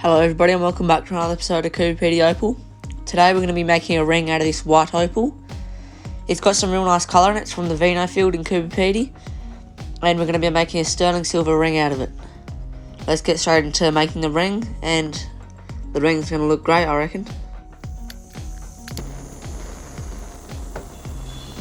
Hello everybody and welcome back to another episode of Coober Pedy Opal. Today we're going to be making a ring out of this white opal. It's got some real nice colour in it. It's from the Vino field in Coober Pedy. And we're going to be making a sterling silver ring out of it. Let's get straight into making the ring, and the ring's going to look great, I reckon.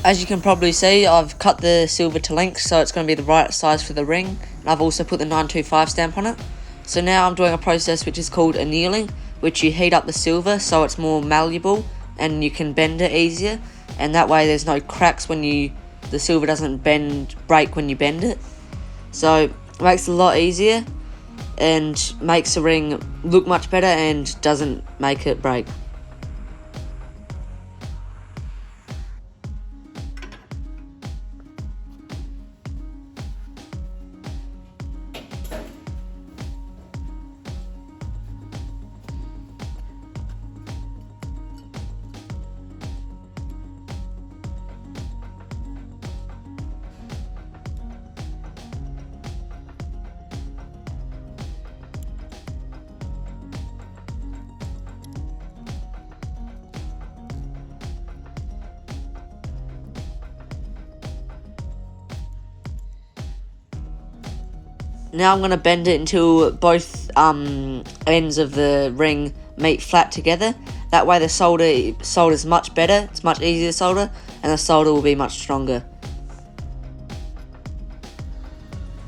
As you can probably see, I've cut the silver to length so it's going to be the right size for the ring. And I've also put the 925 stamp on it. So now I'm doing a process which is called annealing, which you heat up the silver so it's more malleable and you can bend it easier, and that way there's no cracks when the silver doesn't break when you bend it. So it makes it a lot easier and makes the ring look much better and doesn't make it break. Now I'm going to bend it until both ends of the ring meet flat together. That way the solder's much better, it's much easier to solder, and the solder will be much stronger.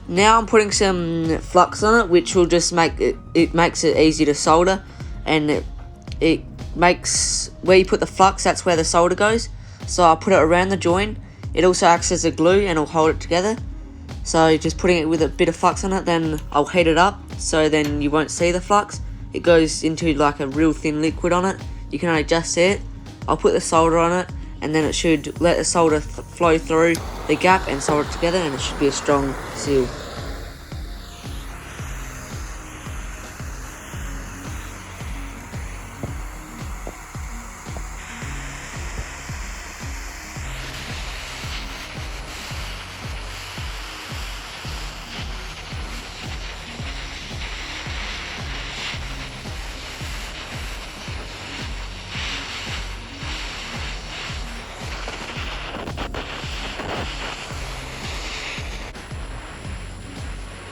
Now I'm putting some flux on it, which will just make it makes it easy to solder, and it makes where you put the flux, that's where the solder goes. So I'll put it around the joint. It also acts as a glue and will hold it together. So just putting it with a bit of flux on it, then I'll heat it up so then you won't see the flux. It goes into like a real thin liquid on it. You can only just see it. I'll put the solder on it, and then it should let the solder flow through the gap and solder it together, and it should be a strong seal.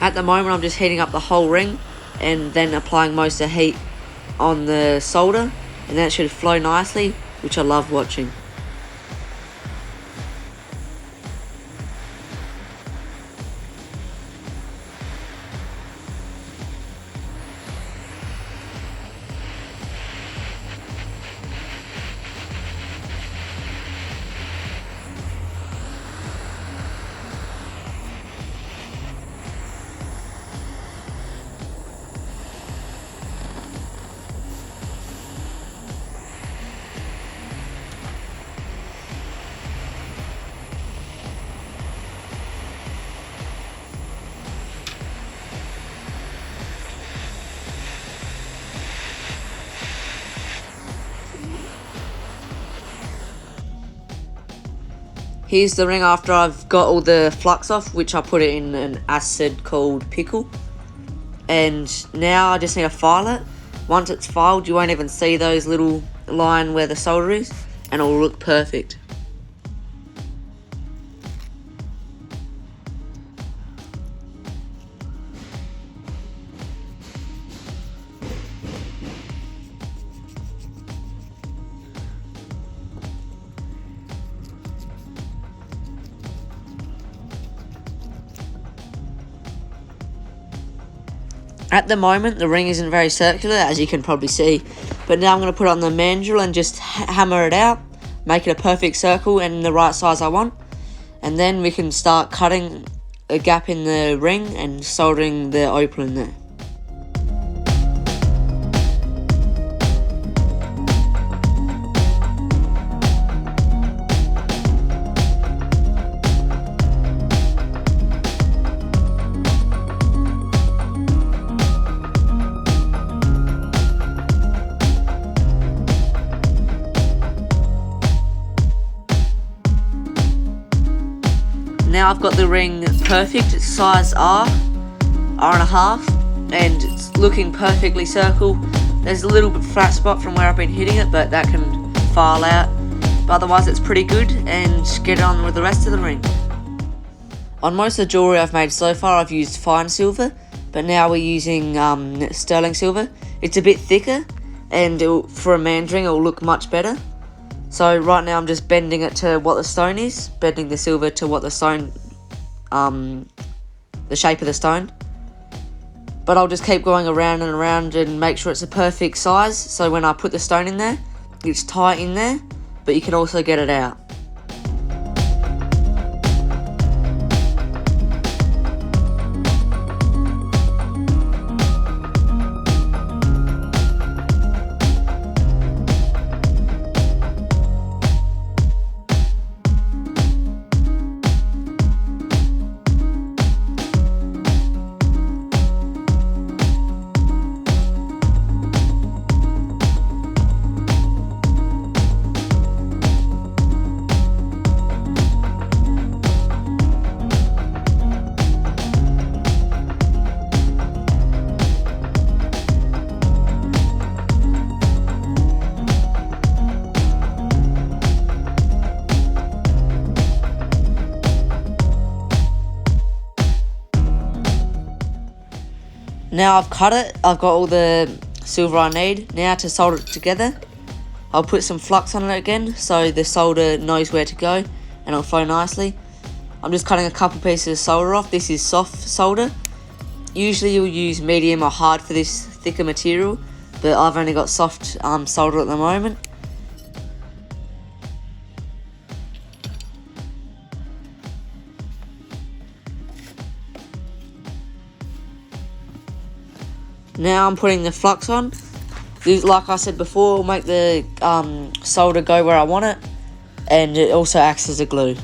At the moment I'm just heating up the whole ring and then applying most of the heat on the solder, and that should flow nicely, which I love watching. Here's the ring after I've got all the flux off, which I put it in an acid called pickle. And now I just need to file it. Once it's filed, you won't even see those little line where the solder is, and it'll look perfect. At the moment, the ring isn't very circular, as you can probably see, but now I'm going to put it on the mandrel and just hammer it out, make it a perfect circle and the right size I want, and then we can start cutting a gap in the ring and soldering the opal in there. Now I've got the ring perfect, it's size R and a half, and it's looking perfectly circle. There's a little bit flat spot from where I've been hitting it, but that can file out. But otherwise it's pretty good, and get on with the rest of the ring. On most of the jewellery I've made so far, I've used fine silver, but now we're using sterling silver. It's a bit thicker, and for a man's ring it'll look much better. So right now I'm just bending it to what the stone is, bending the silver to what the stone, the shape of the stone. But I'll just keep going around and around and make sure it's a perfect size, so when I put the stone in there, it's tight in there, but you can also get it out. Now I've cut it, I've got all the silver I need. Now to solder it together, I'll put some flux on it again so the solder knows where to go and it'll flow nicely. I'm just cutting a couple pieces of solder off. This is soft solder. Usually you'll use medium or hard for this thicker material, but I've only got soft solder at the moment. Now I'm putting the flux on. This, like I said before, will make the solder go where I want it, and it also acts as a glue.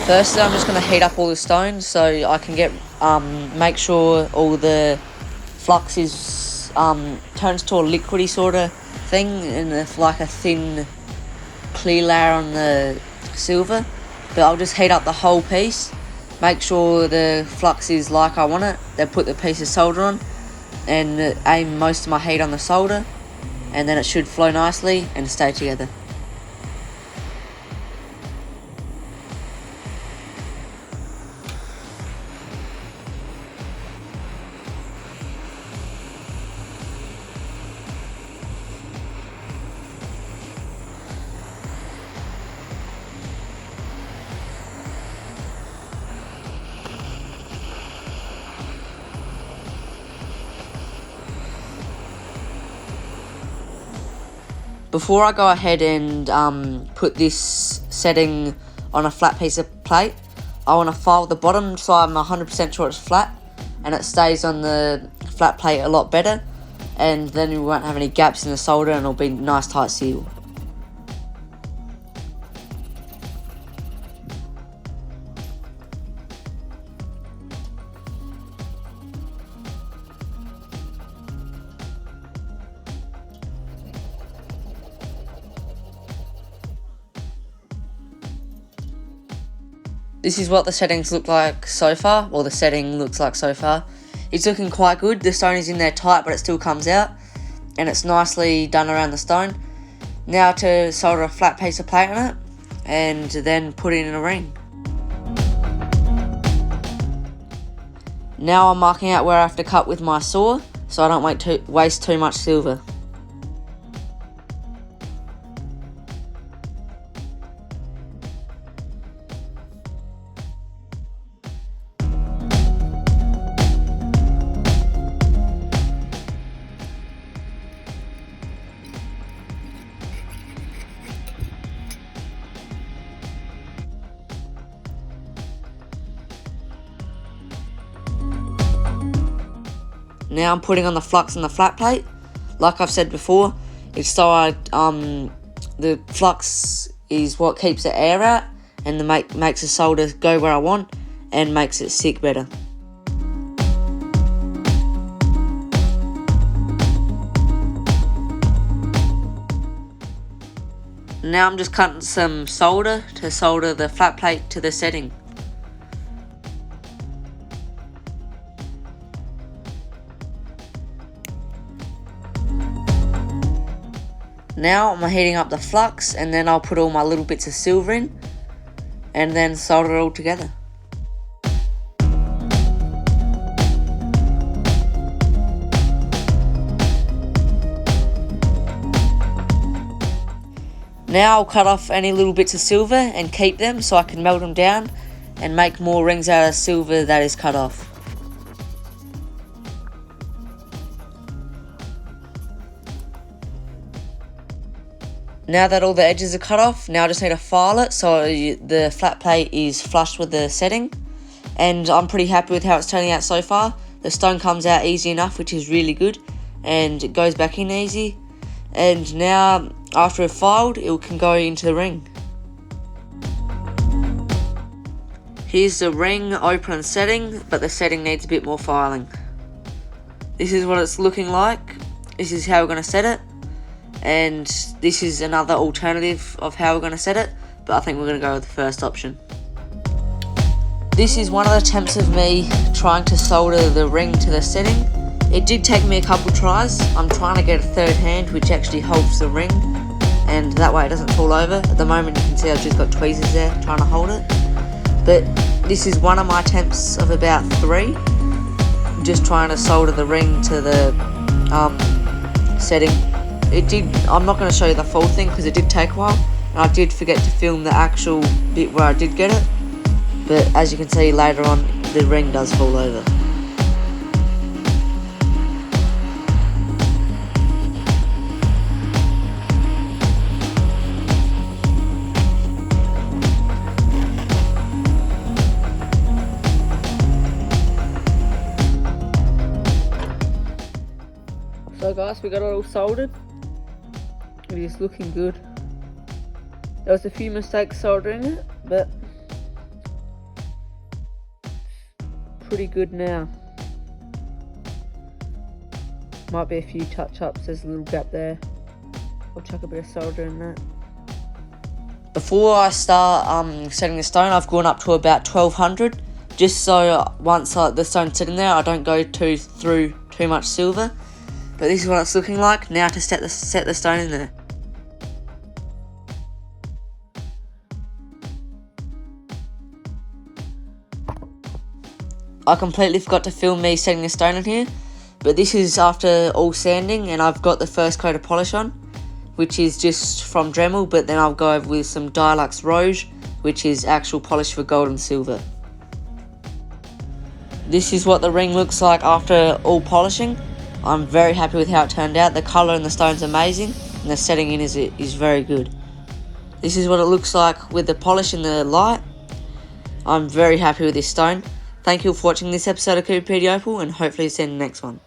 Firstly, I'm just going to heat up all the stones so I can get make sure all the flux is turns to a liquidy sort of thing, and it's like a thin clear layer on the silver. But I'll just heat up the whole piece, make sure the flux is like I want it, then put the piece of solder on and aim most of my heat on the solder, and then it should flow nicely and stay together. Before I go ahead and put this setting on a flat piece of plate, I want to file the bottom so I'm 100% sure it's flat and it stays on the flat plate a lot better, and then we won't have any gaps in the solder and it'll be nice tight seal. This is what the settings look like so far. Well, the setting looks like so far. It's looking quite good. The stone is in there tight, but it still comes out. And it's nicely done around the stone. Now to solder a flat piece of plate on it, and then put it in a ring. Now I'm marking out where I have to cut with my saw, so I don't waste too much silver. Now I'm putting on the flux on the flat plate. Like I've said before, it's so the flux is what keeps the air out and makes the solder go where I want and makes it stick better. now I'm just cutting some solder to solder the flat plate to the setting. Now I'm heating up the flux, and then I'll put all my little bits of silver in and then solder it all together. Now I'll cut off any little bits of silver and keep them so I can melt them down and make more rings out of silver that is cut off. Now that all the edges are cut off, now I just need to file it so the flat plate is flush with the setting. And I'm pretty happy with how it's turning out so far. The stone comes out easy enough, which is really good, and it goes back in easy. And now, after it's filed, it can go into the ring. Here's the ring open and setting, but the setting needs a bit more filing. This is what it's looking like. This is how we're going to set it. And this is another alternative of how we're going to set it, but I think we're going to go with the first option. This is one of the attempts of me trying to solder the ring to the setting. It did take me a couple tries. I'm trying to get a third hand which actually holds the ring, and that way it doesn't fall over. At the moment you can see I've just got tweezers there trying to hold it. But this is one of my attempts of about 3. Just trying to solder the ring to the setting. I'm not going to show you the full thing because it did take a while, and I did forget to film the actual bit where I did get it. But as you can see later on, the ring does fall over. So guys, we got it all soldered. It is looking good. There was a few mistakes soldering it, but pretty good now. Might be a few touch-ups, there's a little gap there. I'll chuck a bit of solder in that. Before I start setting the stone, I've gone up to about 1200, just so once the stone's sitting there, I don't go through too much silver. But this is what it's looking like now to set the stone in there. I completely forgot to film me setting the stone in here, but this is after all sanding, and I've got the first coat of polish on, which is just from Dremel, but then I'll go over with some Dilux Rouge, which is actual polish for gold and silver. This is what the ring looks like after all polishing. I'm very happy with how it turned out. The colour in the stone's amazing, and the setting in is very good. This is what it looks like with the polish and the light. I'm very happy with this stone. Thank you for watching this episode of Coober Pedy Opal, and hopefully see you in the next one.